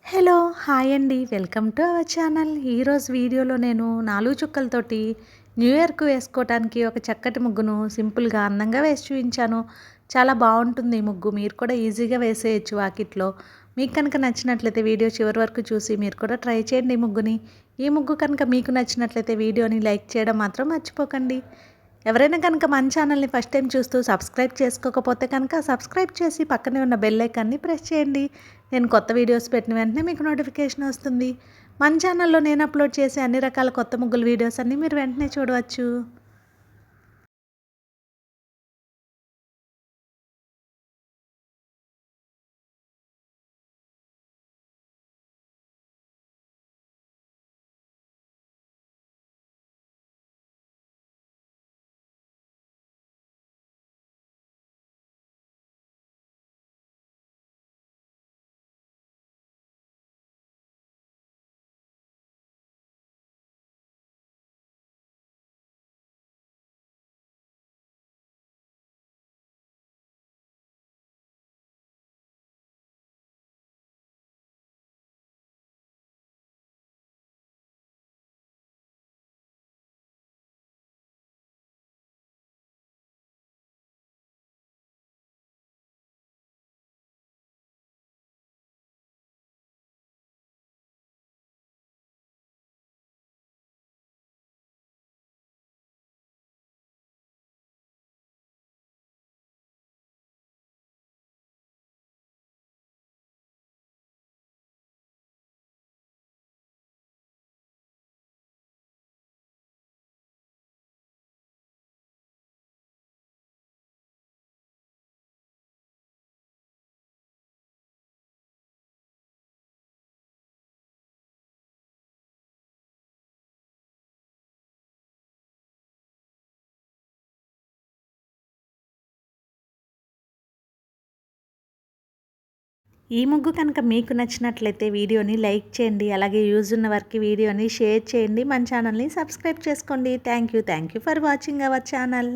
Hello! Hi అండి. Welcome to our channel. ఈరోజు వీడియోలో నేను 4 చుక్కలతోటి న్యూ ఇయర్‌కు వేసుకోవటానికి ఒక చక్కటి ముగ్గును సింపుల్‌గా, అందంగా వేసి చూయించాను. చాలా బావుంటుంది ఈ ముగ్గు. మీరు కూడా ఈజీగా వేసేయొచ్చు వాకిట్లో. మీకు కనుక నచ్చినట్లయితే వీడియో చివరి వరకు చూసి మీరు కూడా ట్రై చేయండి ఈ ముగ్గుని. ఈ ముగ్గు కనుక మీకు నచ్చినట్లయితే వీడియోని లైక్ చేయడం మాత్రం మర్చిపోకండి. ఎవరైనా కనుక మన ఛానల్ని ఫస్ట్ టైం చూస్తూ సబ్స్క్రైబ్ చేసుకోకపోతే కనుక సబ్స్క్రైబ్ చేసి పక్కనే ఉన్న బెల్ ఐకాన్ని ప్రెస్ చేయండి. నేను కొత్త వీడియోస్ పెట్టిన వెంటనే మీకు నోటిఫికేషన్ వస్తుంది. మన ఛానల్లో నేను అప్లోడ్ చేసే అన్ని రకాల కొత్త ముగ్గుల వీడియోస్ అన్నీ మీరు వెంటనే చూడవచ్చు. ఈ ముగ్గు కనుక మీకు నచ్చినట్లయితే వీడియోని లైక్ చేయండి. అలాగే యూజ్ ఉన్న వారికి వీడియోని షేర్ చేయండి. మన ఛానల్ని సబ్స్క్రైబ్ చేసుకోండి. Thank you for watching our channel.